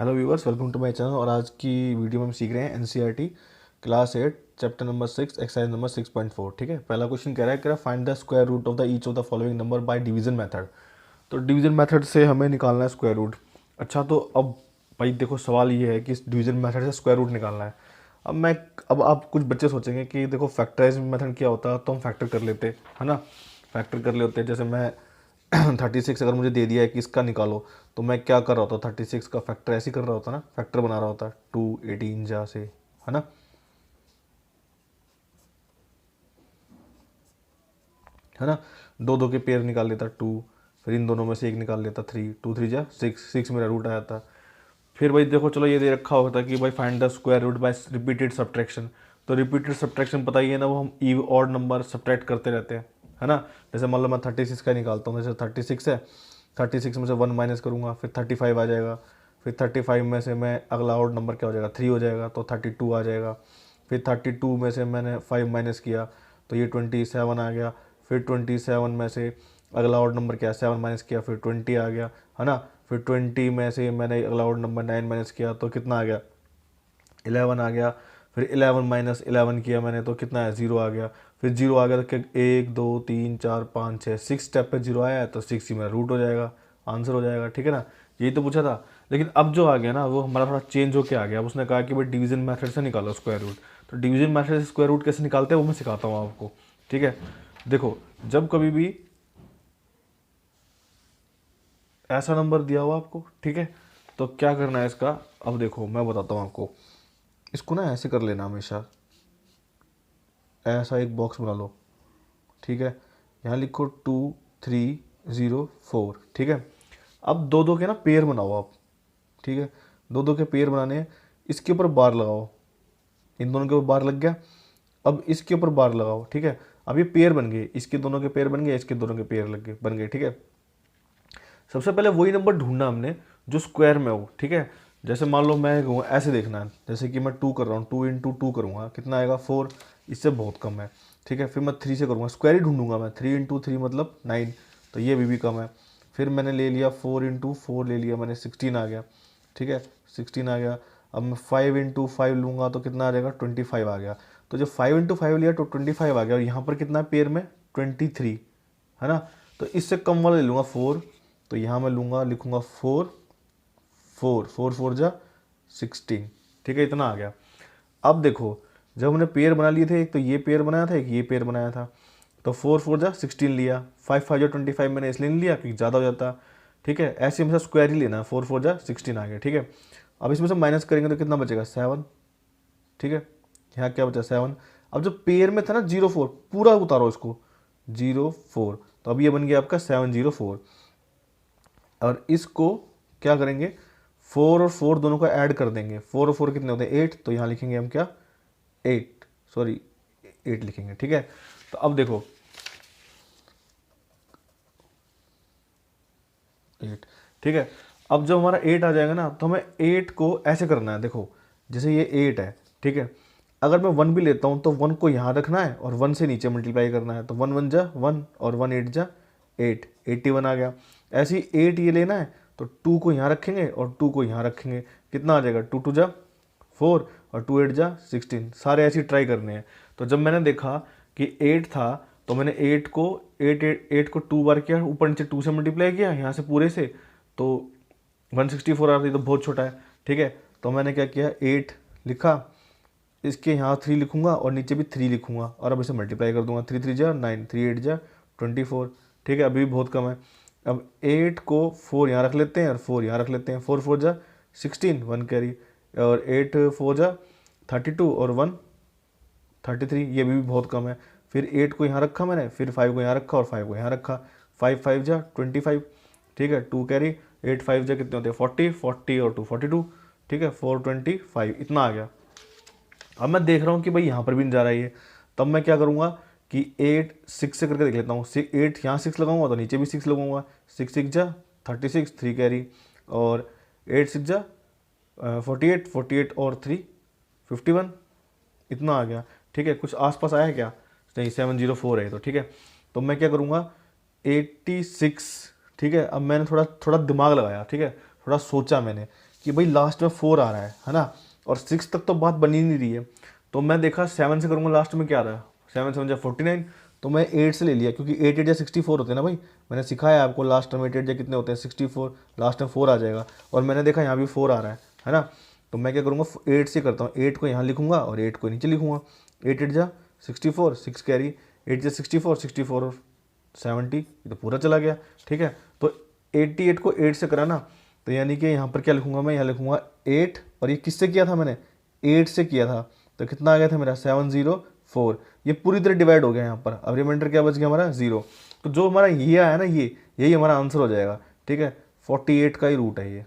Hello viewers, welcome to my channel. और आज की वीडियो में हम सीख रहे हैं NCERT class 8 chapter number 6 exercise number 6.4। ठीक है, पहला क्वेश्चन कह रहा है find the square root of the each of the following number by division method. तो डिवीजन मेथड से हमें निकालना है स्क्वायर रूट। अच्छा, तो अब भाई देखो, सवाल ये है कि इस डिवीजन मेथड से स्क्वायर रूट निकालना है। अब आप कुछ बच्चे सोचेंगे कि देखो फैक्टराइज मेथड क्या होता है, तो हम फैक्टर कर लेते, है ना। फैक्टर कर लेते, जैसे मैं 36 अगर मुझे दे दिया है कि इसका निकालो, तो मैं क्या कर रहा होता, 36 का फैक्टर ऐसे ही कर रहा होता ना, फैक्टर बना रहा होता 218 जा से, है ना। है ना, दो दो के पेयर निकाल लेता 2, फिर इन दोनों में से एक निकाल लेता 3, 2 3 जा 6 मेरा रूट आया था। फिर भाई देखो, चलो ये दे रखा होता कि भाई find the square root by repeated subtraction. तो रिपीटेड सब्ट्रैक्शन पता ही है ना, वो हम इव ऑड नंबर सब्ट्रैक्ट करते रहते हैं, है ना। जैसे मान लो मैं 36 का निकालता हूँ, जैसे 36 है, 36 में से 1 माइनस करूँगा, फिर 35 आ जाएगा। फिर 35 में से मैं अगला ऑड नंबर क्या हो जाएगा, 3 हो जाएगा, तो 32 आ जाएगा। फिर 32 में से मैंने 5 माइनस किया, तो ये 27 आ गया। फिर 27 में से अगला ऑड नंबर क्या है, 7 माइनस किया, फिर 20 आ गया, है ना। फिर 20 में से मैंने अगला ऑड नंबर 9 माइनस किया, तो कितना आ गया, 11 आ गया। फिर 11 माइनस 11 किया मैंने, तो कितना है, 0 आ गया। फिर 0 आ गया तो 1 2 3 4 5 6 6 स्टेप पे 0 आया है, तो 6 ही मेरा रूट हो जाएगा, आंसर हो जाएगा। ठीक है ना, यही तो पूछा था। लेकिन अब जो आ गया ना, वो हमारा थोड़ा चेंज होके आ गया। अब उसने कहा कि भाई डिवीजन मेथड से निकालो स्क्वायर रूट। तो डिवीजन मेथड से स्क्वायर रूट कैसे निकालते हैं वो मैं सिखाता हूँ आपको। ठीक है, देखो, जब कभी भी ऐसा नंबर दिया हुआ आपको, ठीक है, तो क्या करना है इसका। अब देखो मैं बताता हूँ आपको, इसको ना ऐसे कर लेना हमेशा, ऐसा एक बॉक्स बना लो। ठीक है, यहाँ लिखो 2304। ठीक है, अब दो दो के ना पेयर बनाओ आप। ठीक है, दो दो के पेयर बनाने हैं, इसके ऊपर बार लगाओ, इन दोनों के ऊपर बार लग गया। अब इसके ऊपर बार लगाओ। ठीक है, अब ये पेयर बन गए, इसके दोनों के पेयर बन गए, इसके दोनों के पेयर लग गए, बन गए। ठीक है, सबसे पहले वही नंबर ढूंढना हमने जो स्क्वायर में हो। ठीक है, जैसे मान लो मैं कहूँ ऐसे देखना है, जैसे कि मैं 2 कर रहा हूँ, 2 इंटू 2 करूँगा, कितना आएगा 4, इससे बहुत कम है। ठीक है, फिर मैं 3 से करूँगा, स्क्वायर ही ढूंढूंगा मैं, 3 इंटू 3 मतलब 9, तो ये भी कम है। फिर मैंने ले लिया 4 इंटू 4 ले लिया मैंने, 16 आ गया। ठीक है, 16 आ गया। अब मैं 5 इंटू 5 लूँगा तो कितना आ जाएगा, 25 आ गया। तो जब 5 इंटू 5 लिया तो 25 आ गया, और यहाँ पर कितना पेयर में 23, है ना। तो इससे कम वाला ले लूँगा 4, तो यहाँ मैं लूँगा, लिखूँगा 4, 4 जा 16। ठीक है, इतना आ गया। अब देखो, जब हमने पेयर बना लिए थे, एक तो ये पेयर बनाया था, एक ये पेयर बनाया था, तो 4 जा 16 लिया, 5 जा 25 मैंने इसलिए नहीं लिया क्योंकि ज़्यादा हो जाता। ठीक है, ऐसे हमेशा स्क्वायर ही लेना है, 4 जा 16 आ गया। ठीक है, अब इसमें से माइनस करेंगे तो कितना बचेगा, 7। ठीक है, यहाँ क्या बचा, 7। अब जो पेयर में था ना 0 4, पूरा उतारो इसको, 0 4, तो अब ये बन गया आपका 704। और इसको क्या करेंगे, 4 और 4 दोनों को ऐड कर देंगे, 4 और 4 कितने होते हैं, 8, तो यहाँ लिखेंगे हम क्या, 8, सॉरी 8 लिखेंगे। ठीक है, तो अब देखो 8। ठीक है, अब जब हमारा 8 आ जाएगा ना, तो हमें 8 को ऐसे करना है, देखो जैसे ये 8 है। ठीक है, अगर मैं 1 भी लेता हूँ तो 1 को यहाँ रखना है और 1 से नीचे मल्टीप्लाई करना है, तो 1 1 जा 1 और 1 8 जा 8, 81 आ गया। ऐसे ही 8 ये लेना है, तो 2 को यहाँ रखेंगे और 2 को यहाँ रखेंगे, कितना आ जाएगा, 2 2 जा 4 और 2 8 जा 16। सारे ऐसे ही ट्राई करने हैं। तो जब मैंने देखा कि 8 था, तो मैंने 8 को 2 बार किया, ऊपर नीचे 2 से मल्टीप्लाई किया यहाँ से पूरे से, तो 164 आ रही, तो बहुत छोटा है। ठीक है, तो मैंने क्या किया, 8 लिखा, इसके यहाँ 3 लिखूंगा और नीचे भी 3 लिखूंगा, और अब इसे मल्टीप्लाई कर दूंगा, 3 3 जा 9, 3 8 जा 24। ठीक है, अभी भी बहुत कम है। अब 8 को 4 यहाँ रख लेते हैं और 4 यहाँ रख लेते हैं, 4 4 जा 16, 1 कैरी, और 8 4 जा 32 और 1 33, ये भी बहुत कम है। फिर 8 को यहाँ रखा मैंने, फिर 5 को यहाँ रखा और 5 को यहाँ रखा, 5 5 जा 25। ठीक है, 2 कैरी, 8 5 जा कितने होते हैं, 40, 40 और 2 42। ठीक है, 425 इतना आ गया। अब मैं देख रहा हूँ कि भाई यहाँ पर भी नहीं जा रहा है ये, तब मैं क्या करूँगा कि 8 6 से करके देख लेता हूँ। 8 यहाँ 6 लगाऊंगा तो नीचे भी 6 लगाऊंगा, 6 6 जा 36, 3 कैरी, और 8 6 जा 48, 48 और 3 51, इतना आ गया। ठीक है, कुछ आसपास आया है क्या, नहीं, 704 है तो। ठीक है, तो मैं क्या करूँगा, 86। ठीक है, अब मैंने थोड़ा थोड़ा दिमाग लगाया, ठीक है, थोड़ा सोचा मैंने कि भाई लास्ट में 4 आ रहा है ना, और 6 तक तो बात बनी नहीं रही है। तो मैं देखा 7 से करूँगा, लास्ट में क्या आ रहा है, 7 7 जा 49, तो मैं 8 से ले लिया, क्योंकि 8 8 या 64 होते हैं ना भाई, मैंने सिखाया आपको लास्ट में 8 8 या कितने होते हैं 64, लास्ट में 4 आ जाएगा, और मैंने देखा यहाँ भी 4 आ रहा है ना। तो मैं क्या करूँगा 8 से करता हूँ, 8 को यहाँ लिखूंगा और 8 को नीचे लिखूंगा। 8 8 जा 64, 6 कैरी, 8 जा 64, 64 और 70, ये तो पूरा चला गया। ठीक है, तो 88 को 8 से कराना, तो यानी कि यहाँ पर क्या लिखूंगा मैं, यहाँ लिखूंगा 8, और ये किससे किया था मैंने, 8 से किया था, तो कितना आ गया था मेरा 704। ये पूरी तरह डिवाइड हो गया यहाँ पर। अब रिमाइंडर क्या बच गया हमारा 0। तो जो हमारा ये आया ना, ये यही हमारा आंसर हो जाएगा। ठीक है, 48 का ही रूट है ये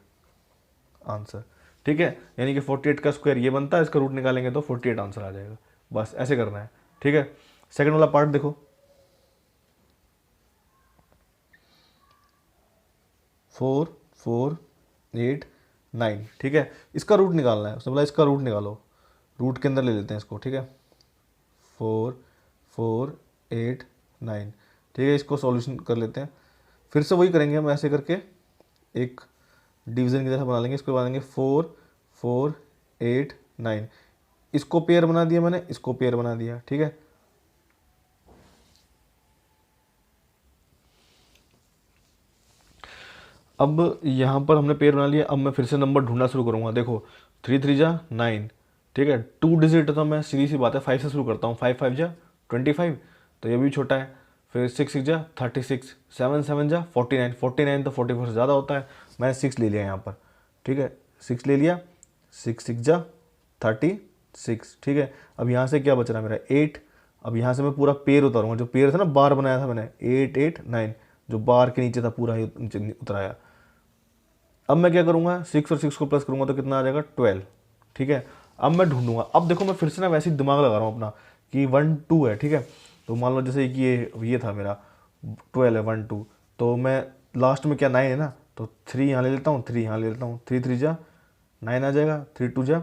आंसर। ठीक है, यानी कि 48 का स्क्वायर ये बनता है, इसका रूट निकालेंगे तो 48 आंसर आ जाएगा। बस ऐसे करना है। ठीक है, सेकंड वाला पार्ट देखो, 4 4 8 9। ठीक है, इसका रूट निकालना है, उसने बोला इसका रूट निकालो, रूट के अंदर ले लेते हैं इसको। ठीक है, 4 4 8 9। ठीक है, इसको सॉल्यूशन कर लेते हैं, फिर से वही करेंगे हम, ऐसे करके एक डिवीजन की तरह बना लेंगे, इसको बनाएंगे 4 4 8 9। इसको पेयर बना दिया मैंने, इसको पेयर बना दिया। ठीक है, अब यहाँ पर हमने पेयर बना लिया। अब मैं फिर से नंबर ढूंढना शुरू करूँगा। देखो 3 3 जा 9। ठीक है, 2 डिजिट तो मैं सीधी सी बात है 5 से शुरू करता हूँ। 5 5 जा 25, तो ये भी छोटा है। फिर 6 6 जा 36, 7 7 जा 49, 49 तो 44 से ज़्यादा होता है, मैंने 6 ले लिया यहाँ पर। ठीक है, 6 ले लिया, 6 6 जा 36। ठीक है, अब यहाँ से क्या बच रहा है मेरा 8। अब यहाँ से मैं पूरा पेयर उतारूंगा, जो पेयर था ना, बार बनाया था मैंने 8 8 9, जो बार के नीचे था पूरा ही नीचे उतराया। अब मैं क्या करूँगा, 6 और 6 को प्लस करूँगा तो कितना आ जाएगा 12। ठीक है, अब मैं ढूंढूंगा। अब देखो मैं फिर से ना वैसे ही दिमाग लगा रहा हूँ अपना कि 1 2 है। ठीक है, तो मान लो जैसे कि ये था मेरा 12 है 1 2, तो मैं लास्ट में क्या 9 है ना, तो 3 यहाँ ले लेता हूँ, 3 यहाँ ले लेता हूँ, 3 3 जा 9 आ जाएगा, 3 2 जा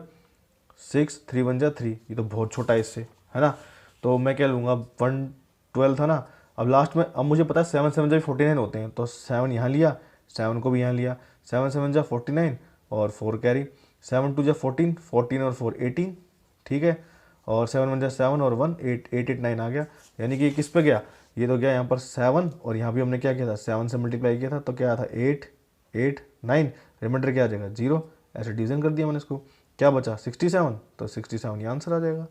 6, 3 1 जा 3, ये तो बहुत छोटा है इससे, है ना। तो मैं क्या लूँगा 1 12 था ना, अब लास्ट में, अब मुझे पता है 7 7 जब 49 होते हैं, तो 7 यहाँ लिया, 7 को भी यहाँ लिया, 7 7 जा 49 और 4 कैरी, 7 2 जा 14, 14 और 4 18। ठीक है, और 7 1 जा 7 और 1 8 8 8 9 आ गया। यानी कि ये किस पे गया, ये तो गया यहाँ पर 7, और यहाँ भी हमने क्या किया था 7 से मल्टीप्लाई किया था, तो क्या था 8 8 9, रिमाइंडर क्या आ जाएगा 0। ऐसे डिवीजन कर दिया मैंने इसको, क्या बचा 67, तो 67 ये आंसर आ जाएगा।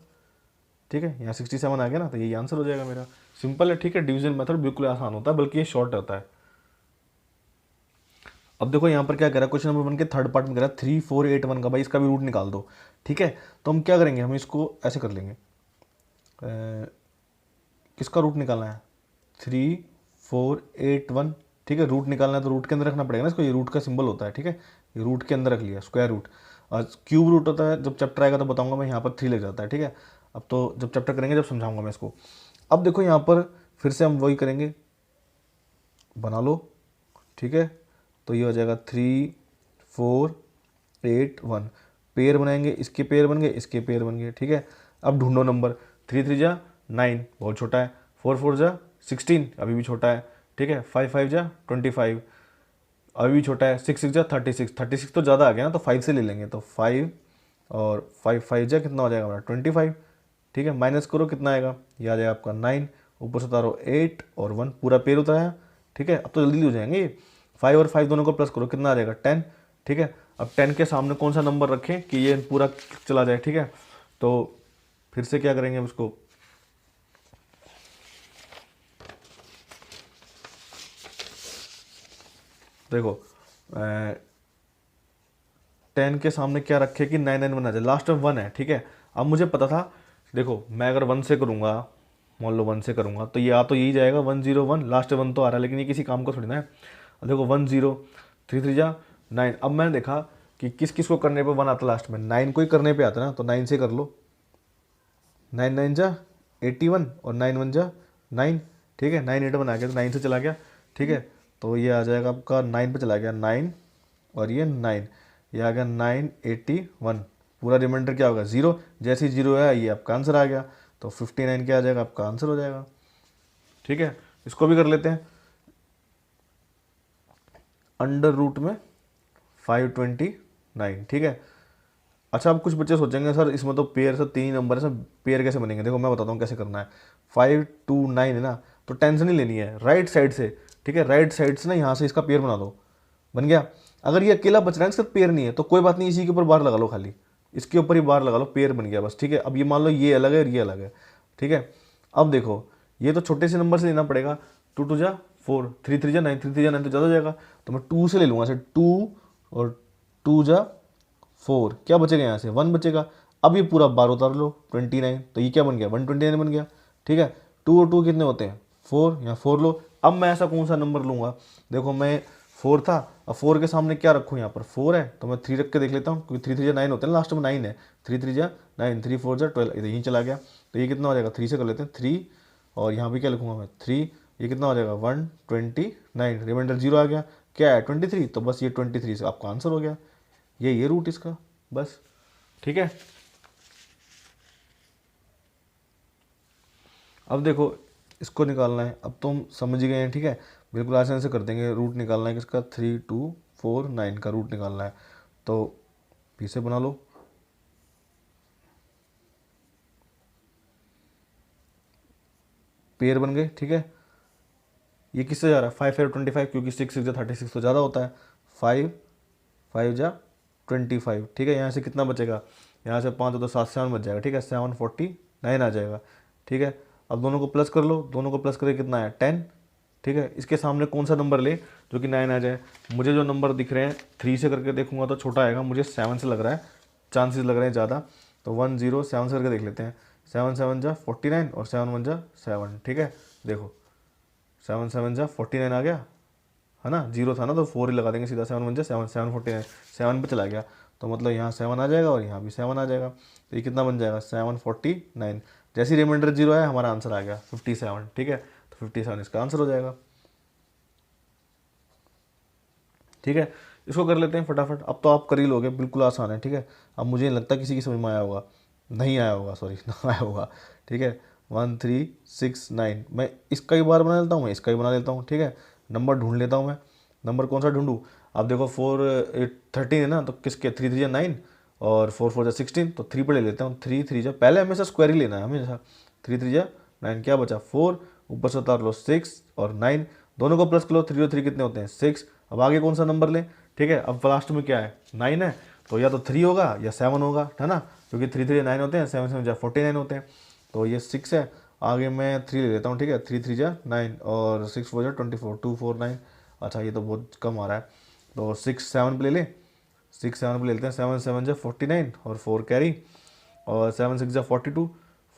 ठीक है, यहाँ 67 आ गया ना, तो यही आंसर हो जाएगा मेरा। सिंपल है। ठीक है, डिवीजन मेथड बिल्कुल आसान होता है, बल्कि ये शॉर्ट होता है। अब देखो यहाँ पर क्या कह रहा है, क्वेश्चन नंबर 1 के थर्ड पार्ट में कह रहा है 3 4 8 1 का, भाई इसका भी रूट निकाल दो। ठीक है, तो हम क्या करेंगे, हम इसको ऐसे कर लेंगे, किसका रूट निकालना है 3 4 8 1। ठीक है, रूट निकालना है तो रूट के अंदर रखना पड़ेगा ना इसको, ये रूट का सिंबल होता है। ठीक है, ये रूट के अंदर रख लिया, स्क्वायर रूट। और क्यूब रूट होता है, जब चैप्टर आएगा तो बताऊंगा मैं, यहाँ पर 3 लग जाता है। ठीक है, अब तो जब चैप्टर करेंगे जब समझाऊंगा मैं इसको। अब देखो यहाँ पर फिर से हम वही करेंगे, बना लो। ठीक है, तो ये हो जाएगा 3 4 8 1, पेयर बनाएंगे, इसके पेयर बन गए, इसके पेयर बन गए। ठीक है, अब ढूंढो नंबर, 3 3 जा 9, बहुत छोटा है, 4 4 जा 16, अभी भी छोटा है। ठीक है, 5 5 जा 25, अभी भी छोटा है। 6 6 जा 36, 36 तो ज़्यादा आ गया ना, तो 5 से ले लेंगे, तो 5 और 5 5 जा कितना हो जाएगा हमारा 25। ठीक है, माइनस करो कितना आएगा, ये आ जाएगा आपका 9, ऊपर से उतारो 8 और 1, पूरा पेयर उतारा। ठीक है, अब तो जल्दी हो जाएंगे ये। 5 और 5 दोनों को प्लस करो, कितना आ जाएगा 10। ठीक है, अब 10 के सामने कौन सा नंबर रखें कि ये पूरा चला जाए। ठीक है, तो फिर से क्या करेंगे हम इसको, देखो 10 के सामने क्या रखे कि 9 9 1 आ जाए, लास्ट में 1 है। ठीक है, अब मुझे पता था, देखो मैं अगर 1 से करूँगा, मान लो 1 से करूँगा, तो ये आ तो यही जाएगा 1 0 1, लास्ट में 1 तो आ रहा है, लेकिन ये किसी काम को थोड़ी ना है। अब देखो 1 0, 3 3 जा 9। अब मैंने देखा कि किस किस को करने पे 1 आता लास्ट में, 9 को ही करने पे आता ना, तो 9 से कर लो, 9 9 जा 81 और 9 1 जा 9। ठीक है, 9 8 1 आ गया, तो 9 से चला गया। ठीक है, तो ये आ जाएगा आपका 9 पे चला गया 9, और ये 9, ये आ गया 981। पूरा रिमाइंडर क्या होगा 0, जैसे ही 0 है ये आपका आंसर आ गया, तो 59 क्या आ जाएगा आपका आंसर हो जाएगा। ठीक है, इसको भी कर लेते हैं, अंडर रूट में 520 9, ठीक है। अच्छा, अब कुछ बच्चे सोचेंगे सर इसमें तो पेयर से 3 ही नंबर है, सर पेयर कैसे बनेंगे? देखो मैं बताता हूँ कैसे करना है। 5 2 9 है ना, तो टेंशन नहीं लेनी है राइट साइड से, ठीक है। राइट साइड से ना यहाँ से इसका पेयर बना दो, बन गया। अगर ये अकेला बच रहा है इसका पेयर नहीं है तो कोई बात नहीं, इसी के ऊपर बार लगा लो, खाली इसके ऊपर ही बार लगा लो, पेयर बन गया बस, ठीक है। अब ये मान लो ये अलग है और ये अलग है, ठीक है। अब देखो ये तो छोटे से नंबर से लेना पड़ेगा, 2 2 जा 4, 3 3 जा 9, 3 3 जा 9 तो ज़्यादा हो जाएगा, तो मैं 2 से ले लूँगा, ऐसे 2 और 2 जा 4, क्या बचेगा यहाँ से 1 बचेगा। अब ये पूरा बार उतार लो 29, तो ये क्या बन गया 129 बन गया, ठीक है। 2 और 2 कितने होते हैं 4, यहाँ 4 लो। अब मैं ऐसा कौन सा नंबर लूँगा, देखो मैं 4 था, अब 4 के सामने क्या रखूँ, यहाँ पर 4 है तो मैं 3 रख के देख लेता हूँ, क्योंकि 3 3 जा 9 होते हैं, लास्ट में 9 है, 3 3 जा 9, 3 4 जा 12, इधर यहीं चला गया। तो ये कितना हो जाएगा, 3 से कर लेते हैं 3, और यहाँ भी क्या लिखूँगा मैं 3, ये कितना हो जाएगा 129, रिमाइंडर 0 आ गया, क्या है 23, तो बस ये 23 से आपका आंसर हो गया। ये रूट इसका, बस, ठीक है। अब देखो इसको निकालना है, अब तुम समझ गए हैं, ठीक है। बिल्कुल आसानी से कर देंगे, रूट निकालना है किसका 3 2 4 9 का रूट निकालना है, तो फिर से बना लो। पेयर बन गए, ठीक है। ये किससे जा रहा है 5 5 25, क्योंकि 6 6 जा 36 तो ज़्यादा होता है, 5 5 जा 25, ठीक है। यहाँ से कितना बचेगा, यहाँ से 5 तो 7 7 बच जाएगा, ठीक है, 749 आ जाएगा, ठीक है। अब दोनों को प्लस कर लो, दोनों को प्लस करके कितना है 10, ठीक है। इसके सामने कौन सा नंबर ले जो कि 9 आ जाए, मुझे जो नंबर दिख रहे हैं 3 से करके देखूंगा तो छोटा आएगा, मुझे 7 से लग रहा है, चांसेस लग रहे हैं ज़्यादा, तो 1 0 7 से करके देख लेते हैं। 7 7 जा 49 और 7 1 जा 7, ठीक है। देखो 7 7 जा 49 आ गया, है ना, 0 था ना तो 4 ही लगा देंगे सीधा, 7 1 जा 7, 7 49, 7 पे चला गया, तो मतलब यहाँ 7 आ जाएगा और यहाँ भी 7 आ जाएगा, तो ये कितना बन जाएगा 749। जैसे ही रिमाइंडर 0 आया हमारा आंसर आ गया 57, ठीक है। तो 57 इसका आंसर हो जाएगा, ठीक है। इसको कर लेते हैं फटाफट, अब तो आप कर ही लोगे, बिल्कुल आसान है, ठीक है। अब मुझे नहीं लगता किसी की समझ में आया होगा, नहीं आया होगा, सॉरी ना आया होगा, ठीक है। 1369, मैं इसका ही बार बना लेता हूँ, मैं इसका ही बना लेता हूँ, ठीक है। नंबर ढूंढ लेता हूँ मैं, नंबर कौन सा ढूंढूँ। अब देखो 4 8 13 है ना, तो किसके 3 3 जा 9 और 4 4 जा 16, तो 3 पे ले लेता हूँ, 3 3 जा, पहले हमेशा स्क्वायर ही लेना है हमेशा, 3 3 जा 9, क्या बचा 4, ऊपर से उतार लो 6 और 9, दोनों को प्लस कर लो, 3 और 3 कितने होते हैं 6। अब आगे कौन सा नंबर लें, ठीक है। अब लास्ट में क्या है 9 है, तो या तो 3 होगा या 7 होगा, है ना, क्योंकि 3 3 9 होते हैं, 7 7 जा 49 होते हैं, तो ये 6 है। आगे मैं 3 ले लेता हूँ, ठीक है, 3 3 जा 9 और 6 4 जा 24, 2 4 9, अच्छा ये तो बहुत कम आ रहा है, तो 6 7 पे ले लें, 6 7 पे ले लेते हैं, 7 7 जा 49 और 4 कैरी, और 7 6 जा 42,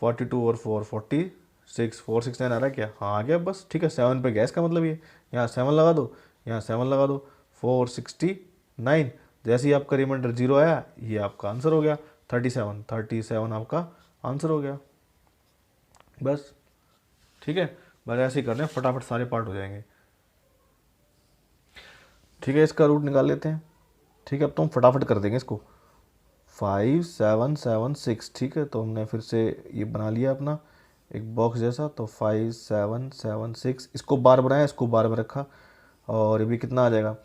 42 और 4 46, 4 6 9 आ रहा है क्या, हाँ आ गया बस, ठीक है। 7 पे गैस का मतलब ये, यहाँ 7 लगा दो, यहाँ 7 लगा दो, 469, जैसे ही आपका रिमाइंडर 0 आया ये आपका आंसर हो गया 37 आपका आंसर हो गया, बस, ठीक है। बस ऐसे ही कर रहे हैं, फटाफट सारे पार्ट हो जाएंगे, ठीक है। इसका रूट निकाल लेते हैं, ठीक है। अब तो हम फटाफट कर देंगे इसको, 5 7 7 6, ठीक है। तो हमने फिर से ये बना लिया अपना एक बॉक्स जैसा, तो 5 7 7 6, इसको बार बनाया, इसको बार में रखा, और ये भी कितना आ जाएगा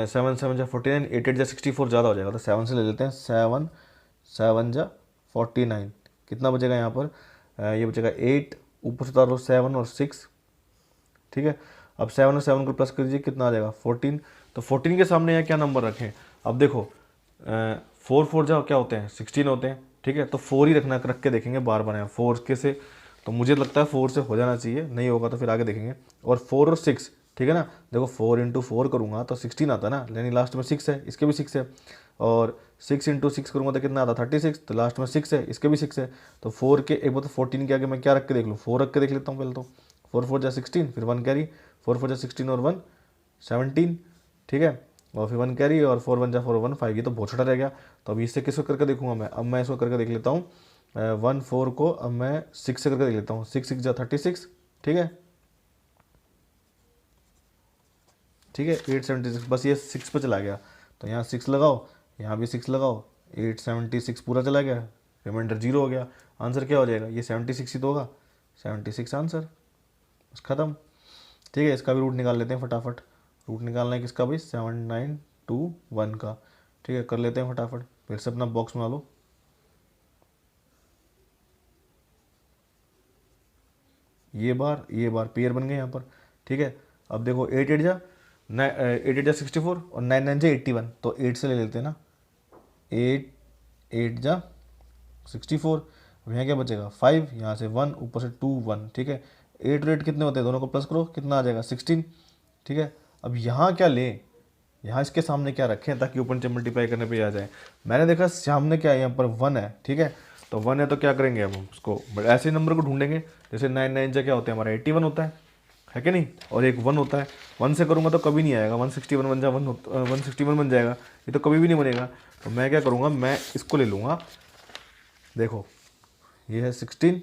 7 7 जा 49, 8 8 जा 64, ज़्यादा हो जाएगा तो 7 से ले लेते हैं, 7 7 जा 49, कितना बचेगा यहाँ पर ये बचेगा 8, ऊपर से उतारो 7 और 6, ठीक है। अब 7 और 7 को प्लस कर दीजिए, कितना आ जाएगा 14, तो 14 के सामने यहाँ क्या नंबर रखें, अब देखो 4 4 जा क्या होते हैं 16 होते हैं, ठीक है। तो 4 ही रख के देखेंगे, बार बनाया 4 के से, तो मुझे लगता है 4 से हो जाना चाहिए, नहीं होगा तो फिर आगे देखेंगे। और 4 और 6, ठीक है ना, देखो 4 इंटू 4 करूँगा तो 16 आता है ना, यानी लास्ट में 6 है, इसके भी 6 है, और 6 इंटू 6 करूँगा तो कितना आता 36, तो लास्ट में 6 है, इसके भी 6 है, तो 4 के एक बार तो 14 के आगे मैं क्या रख के देख लूँ, 4 रख के देख लेता हूँ पहले तो, 4 4 जा 16, फिर 1 कैरी, 4 4 जा 16 और 1 17, ठीक है, और फिर 1 कैरी, और 4 1 जा 4 1 5, ये तो बहुत छोटा रह गया, तो अब इससे किसको करके देखूंगा मैं, अब मैं इसको करके देख लेता हूँ 1 4 को, अब मैं 6 से करके देख लेता हूँ, 6 6 जा 36, ठीक है, ठीक है, 876, बस ये 6 पे चला गया, तो यहाँ 6 लगाओ, यहाँ भी 6 लगाओ, 876 पूरा चला गया, रिमाइंडर 0 हो गया, आंसर क्या हो जाएगा, ये 76 ही तो होगा, 76 आंसर, बस खत्म, ठीक है। इसका भी रूट निकाल लेते हैं फटाफट, रूट निकालना है किसका भाई 7921 का, ठीक है, कर लेते हैं फटाफट, फिर से अपना बॉक्स बना लो। ये बार पेयर बन गए यहाँ पर। ठीक है, अब देखो 8 8 जा 64 और 9 9 जा 81, तो 8 से ले लेते हैं ना। 8 8 जा 64। अब यहाँ क्या बचेगा 5, यहाँ से 1, ऊपर से 2 1। ठीक है, 8 और 8 कितने होते हैं, दोनों को प्लस करो, कितना आ जाएगा 16। ठीक है, अब यहाँ क्या लें, यहाँ इसके सामने क्या रखें ताकि ऊपर नीचे मल्टीप्लाई करने पे आ जाए। मैंने देखा सामने क्या है, यहाँ पर 1 है। ठीक है, तो 1 है तो क्या करेंगे अब हम उसको, बट ऐसे नंबर को ढूंढेंगे जैसे 9 9 जा क्या होता है हमारा 81 होता है कि नहीं, और एक 1 होता है। 1 से करूँगा तो कभी नहीं आएगा, 161 बन जा 161 बन जाएगा, ये तो कभी भी नहीं बनेगा। तो मैं क्या करूँगा, मैं इसको ले लूँगा। देखो ये है 16।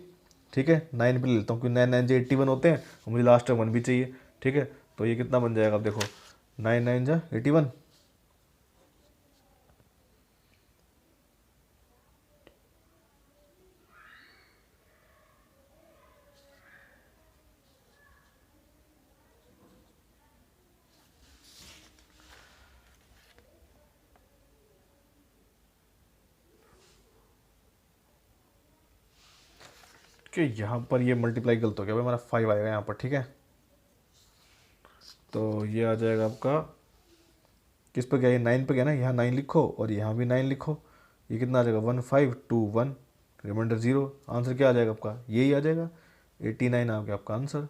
ठीक है, 9 पे ले लेता हूँ क्योंकि 9 9 जा 81 होते हैं और मुझे लास्ट में 1 भी चाहिए। ठीक है, तो ये कितना बन जाएगा, अब देखो 9 9 जा 81। कि यहाँ पर ये मल्टीप्लाई गलत हो गया भाई, हमारा 5 आएगा यहाँ पर। ठीक है, तो ये आ जाएगा आपका किस पे गया, ये 9 पे गया ना, यहाँ 9 लिखो और यहाँ भी 9 लिखो। ये कितना आ जाएगा 1 5 2 1, रिमाइंडर 0। आंसर क्या आ जाएगा आपका, यही आ जाएगा 89 आ गया आपका आंसर।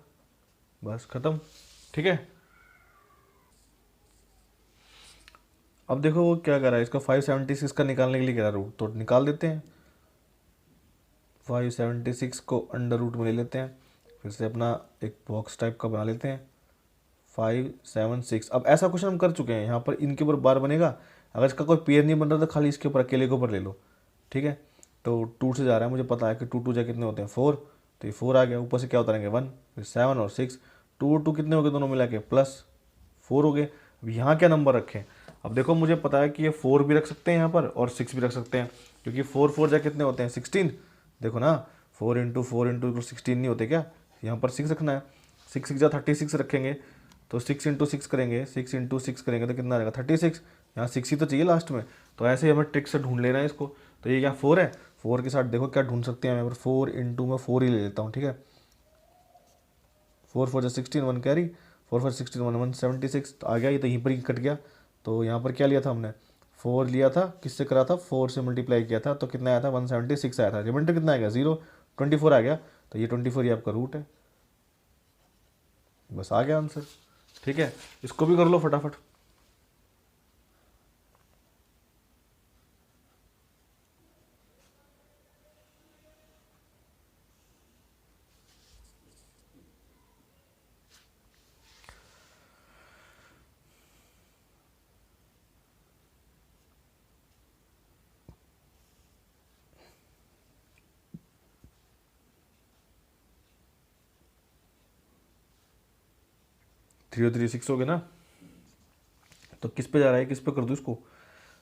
बस खत्म। ठीक है, अब देखो वो क्या कर रहा है, इसका 576 का निकालने के लिए कह रहा है रूट, तो निकाल देते हैं। 576 को अंडर रूट में ले लेते हैं, फिर से अपना एक बॉक्स टाइप का बना लेते हैं। 5 7 6। अब ऐसा क्वेश्चन हम कर चुके हैं, यहाँ पर इनके ऊपर बार बनेगा। अगर इसका कोई पेयर नहीं बन रहा तो खाली इसके ऊपर अकेले के ऊपर ले लो। ठीक है, तो 2 से जा रहा है, मुझे पता है कि 2 2 जा कितने होते हैं 4, तो ये 4 आ गया। ऊपर से क्या उतारेंगे 1, फिर 7 और 6। 2 और 2 कितने हो गए दोनों मिला के +4 हो गए। अब यहाँ क्या नंबर रखें, अब देखो मुझे पता है कि ये 4 भी रख सकते हैं यहाँ पर और 6 भी रख सकते हैं, क्योंकि 4 4 जा कितने होते हैं 16। देखो ना 4 इंटू 4 इंटू 16 नहीं होते क्या, यहाँ पर 6 रखना है। 6 6 जा 36 रखेंगे, तो 6 इंटू 6 करेंगे, 6 इंटू 6 करेंगे तो कितना आ जाएगा 36। यहाँ 6 ही तो चाहिए लास्ट में, तो ऐसे ही हमें ट्रिक से ढूंढ लेना है इसको। तो ये क्या 4 है, 4 के साथ देखो क्या ढूंढ सकते हैं, यहाँ पर 4 इंटू में 4 ही ले लेता हूँ। ठीक है, 4 4 जा 16, 1 कैरी, 4 4 16 1 176 तो आ गया, ये तो यहीं पर ही कट गया। तो यहाँ पर क्या लिया था हमने, 4 लिया था, किससे करा था 4 से मल्टीप्लाई किया था, तो कितना आया था 176 आया था। रिमाइंडर कितना आएगा 0, 24 आ गया। तो ये 24 ही आपका रूट है। बस आ गया आंसर। ठीक है, इसको भी कर लो फटाफट। थ्री 3 6 हो गए ना, तो किस पे जा रहा है, किस पे कर दूँ इसको।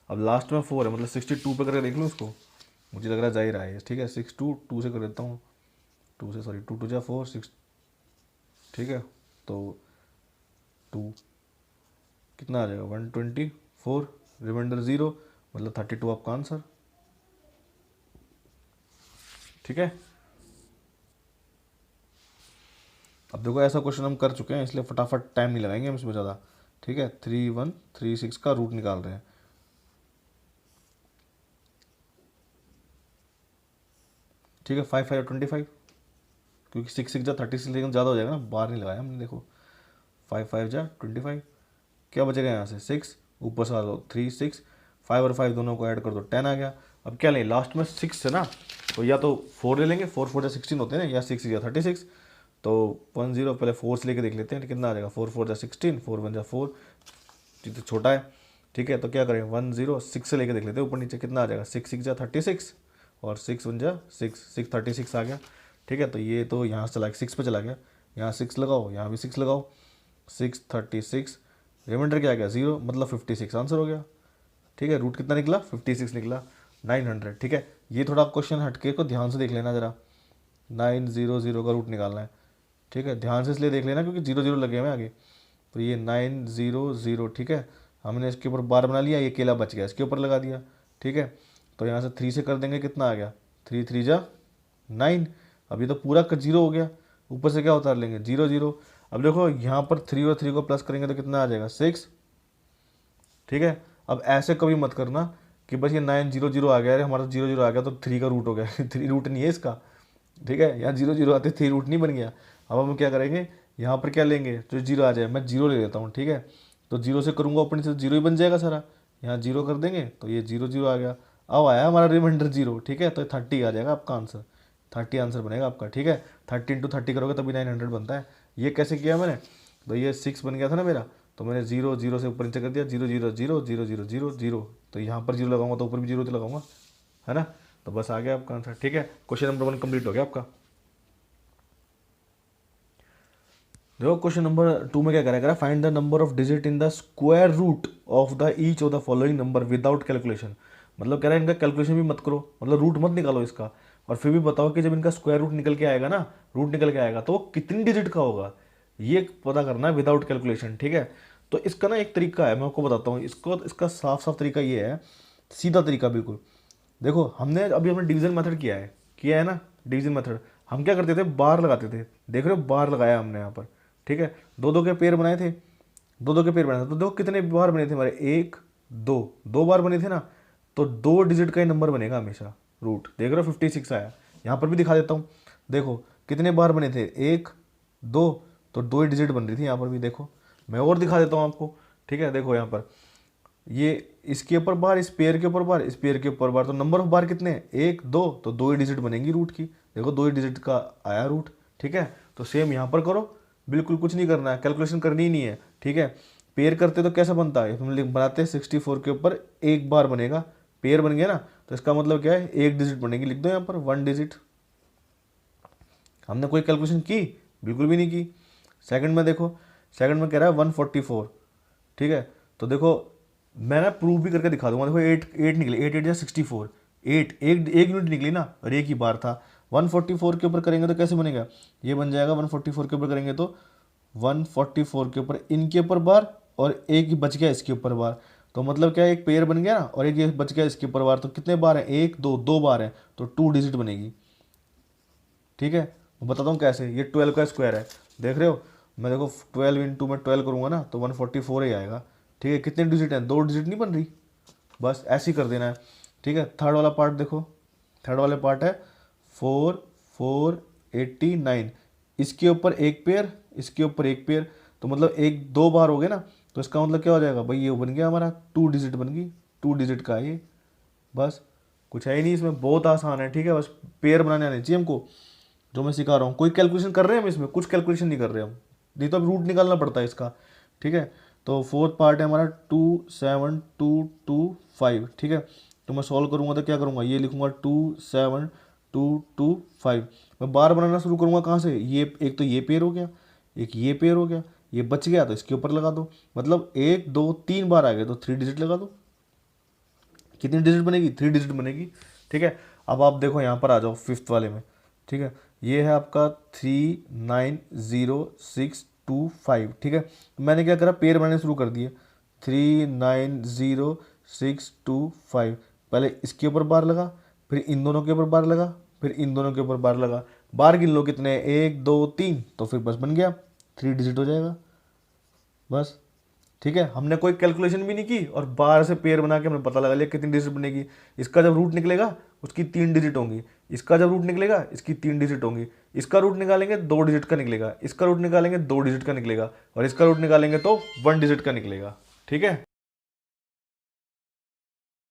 अब लास्ट में 4 है, मतलब 62 पे करके देख लो इसको, मुझे लग रहा है जा ही रहा है। ठीक है, 6 2 2 से कर देता हूँ, 2 से, सॉरी 2 2 जा 4 6। ठीक है, तो 2 कितना आ जाएगा 124, रिमाइंडर 0, मतलब 32 आपका आंसर। ठीक है, अब देखो ऐसा क्वेश्चन हम कर चुके हैं, इसलिए फटाफट टाइम नहीं लगाएंगे हम इसमें ज़्यादा। ठीक है, 3136 का रूट निकाल रहे हैं। ठीक है, 5 5 25, क्योंकि 6 6 जा 36 लेकिन ज़्यादा हो जाएगा ना, बाहर नहीं लगाया हमने। देखो 5 5 जा 25, क्या बचेगा यहाँ से 6, ऊपर से आ दो 3 6, 5 और 5 दोनों को ऐड कर दो 10 आ गया। अब क्या लें, लास्ट में 6 है ना, तो या तो 4 ले लेंगे, 4 4 जा 16 होते हैं ना, या 6 या 36। तो 1 0 पहले 4 से लेके देख लेते हैं कितना आ जाएगा, 4 4 जा 16, 4 1 जा 4, तो छोटा है। ठीक है, तो क्या करें 1 0 6 से लेके देख लेते हैं ऊपर नीचे कितना आ जाएगा, 6 6 जा 36 और 6 1 जा 6 6 36 आ गया। ठीक है, तो ये तो यहाँ से चला गया 6 पे चला गया, यहाँ 6 लगाओ, यहाँ भी 6 लगाओ, 6 36, रिमाइंडर क्या आ गया 0, मतलब 56 आंसर हो गया। ठीक है, रूट कितना निकला 56 निकला, 900। ठीक है, ये थोड़ा क्वेश्चन हटके को ध्यान से देख लेना ज़रा, 900 का रूट निकालना है। ठीक है, ध्यान से इसलिए देख लेना क्योंकि 0 0 लगे हुए हैं आगे, तो ये 900। ठीक है, हमने इसके ऊपर बार बना लिया, ये केला बच गया, इसके ऊपर लगा दिया। ठीक है, तो यहाँ से 3 से कर देंगे, कितना आ गया, 3 3 जा 9। अब ये तो पूरा जीरो हो गया, ऊपर से क्या उतार लेंगे, 0 0। अब देखो यहाँ पर 3 और 3 को प्लस करेंगे तो कितना आ जाएगा, 6। ठीक है, अब ऐसे कभी मत करना कि बस ये 9 0 0 आ गया, अरे हमारा 0 0 आ गया तो 3 का रूट हो गया 3 रूट नहीं है इसका। ठीक है, यहाँ 0 0 आते 3 रूट नहीं बन गया। अब हम क्या करेंगे, यहाँ पर क्या लेंगे, जो 0 आ जाए, मैं 0 ले लेता हूँ। ठीक है, तो 0 से करूँगा ऊपर से 0 ही बन जाएगा सारा, यहाँ 0 कर देंगे तो ये 0 0 आ गया। अब आया हमारा रिमाइंडर 0। ठीक है, तो 30 आ जाएगा आपका आंसर, 30 आंसर बनेगा आपका। ठीक है, 30 × 30 करोगे तभी 900 बनता है। ये कैसे किया मैंने, तो ये 6 बन गया था ना मेरा, तो मैंने 0 0 से ऊपर नीचे कर दिया, 0 0 0 0 0 0 0। तो यहाँ पर 0 लगाऊंगा तो ऊपर भी 0 तो लगाऊंगा, है ना। तो बस आ गया आपका आंसर। ठीक है, क्वेश्चन नंबर 1 कंप्लीट हो गया आपका। देखो क्वेश्चन नंबर 2 में क्या करा है, find the number of digit in the square root of the each of the following number without calculation. मतलब कह रहा है इनका कैलकुलेशन भी मत करो, मतलब रूट मत निकालो इसका, और फिर भी बताओ कि जब इनका स्क्वायर रूट निकल के आएगा ना, रूट निकल के आएगा तो वो कितनी डिजिट का होगा, ये पता करना है विदाउट कैलकुलेशन। ठीक है, तो इसका ना एक तरीका है, मैं आपको बताता हूँ इसको। इसका साफ साफ तरीका ये है, सीधा तरीका बिल्कुल। देखो हमने डिवीजन मेथड किया है ना, डिवीजन मेथड। हम क्या करते थे, बार लगाते थे, देख रहे हो बार लगाया हमने यहाँ पर। ठीक है, 2 2 के पेयर बनाए थे, 2 2 के पेयर बनाए थे, तो देखो कितने बार बने थे हमारे, 1 2 2 बार बने थे ना, तो 2 डिजिट का ही नंबर बनेगा हमेशा रूट। देख रहे हो 56 आया, यहाँ पर भी दिखा देता हूँ। देखो कितने बार बने थे, 1 2, तो 2 ही डिजिट बन रही थी यहाँ पर भी। देखो मैं और दिखा देता हूँ आपको। ठीक है, देखो यहाँ पर ये इसके ऊपर बार, इस पेयर के ऊपर बार, इस पेयर के ऊपर बार, तो नंबर ऑफ बार कितने हैं, 1 2, तो 2 ही डिजिट बनेंगी रूट की। देखो 2 ही डिजिट का आया रूट। ठीक है, तो सेम यहाँ पर करो, बिल्कुल कुछ नहीं करना है, कैलकुलेशन करनी ही नहीं है। ठीक है, पेयर करते तो कैसा बनता है, हम बनाते हैं 64 के ऊपर एक बार बनेगा, पेयर बन गया ना, तो इसका मतलब क्या है, एक डिजिट बनेगी, लिख दो यहाँ पर 1 डिजिट। हमने कोई कैलकुलेशन की, बिल्कुल भी नहीं की। सेकंड में देखो, सेकंड में कह रहा है 144। ठीक है, तो देखो मैं ना प्रूव भी करके दिखा दूंगा। देखो 8 निकले, 8 8 या 64, 8 एक यूनिट निकली ना, और एक ही बार था। 144 के ऊपर करेंगे तो कैसे बनेगा, ये बन जाएगा 144 के ऊपर करेंगे तो 144 के ऊपर इनके ऊपर बार, और एक ही बच गया इसके ऊपर बार, तो मतलब क्या है, एक पेयर बन गया ना, और एक ये बच गया इसके ऊपर बार, तो कितने बार है, 1 2 2 बार है, तो 2 डिजिट बनेगी। ठीक है, मैं बताता हूँ कैसे, ये 12 का स्क्वायर है, देख रहे हो, मैं देखो 12 × मैं 12 करूँगा ना तो 144 ही आएगा। ठीक है, कितने डिजिट हैं, 2 डिजिट नहीं बन रही, बस ऐसे ही कर देना है। ठीक है, थर्ड वाला पार्ट देखो, थर्ड वाले पार्ट है 4 4 89, इसके ऊपर एक पेयर, इसके ऊपर एक पेयर, तो मतलब 1 2 बार हो गए ना, तो इसका मतलब क्या हो जाएगा भाई, ये बन गया हमारा 2 डिजिट बन गई, 2 डिजिट का है ये। बस कुछ है ही नहीं इसमें, बहुत आसान है। ठीक है, बस पेयर बनाने आने चाहिए हमको, जो मैं सिखा रहा हूँ। कोई कैलकुलेशन कर रहे हैं हम इसमें, कुछ कैलकुलेशन नहीं कर रहे हम, नहीं तो अब रूट निकालना पड़ता है इसका। ठीक है, तो फोर्थ पार्ट है हमारा 2 7 2 2 5। ठीक है, तो मैं सॉल्व करूँगा तो क्या करूँगा, ये लिखूँगा 2 7 2 2 5। मैं बार बनाना शुरू करूँगा कहाँ से, ये एक तो ये पेयर हो गया, एक ये पेयर हो गया, ये बच गया तो इसके ऊपर लगा दो, मतलब 1 2 3 बार आ गए तो 3 डिजिट लगा दो। कितनी डिजिट बनेगी, 3 डिजिट बनेगी। ठीक है, अब आप देखो यहाँ पर आ जाओ फिफ्थ वाले में। ठीक है, ये है आपका 39065। ठीक है, तो मैंने क्या करा, पेयर बनाने शुरू कर दिए, 39065। पहले इसके ऊपर बार लगा, फिर इन दोनों के ऊपर बार लगा, फिर इन दोनों के ऊपर बार लगा, बार गिन लो कितने, 1 2 3, तो फिर बस बन गया, 3 डिजिट हो जाएगा बस। ठीक है, हमने कोई कैलकुलेशन भी नहीं की, और बाहर से पेयर बना के हमने पता लगा लिया कितनी डिजिट बनेगी। इसका जब रूट निकलेगा उसकी 3 डिजिट होंगी, इसका जब रूट निकलेगा इसकी 3 डिजिट होंगी, इसका रूट निकालेंगे 2 डिजिट का निकलेगा, इसका रूट निकालेंगे 2 डिजिट का निकलेगा, और इसका रूट निकालेंगे तो 1 डिजिट का निकलेगा। ठीक है।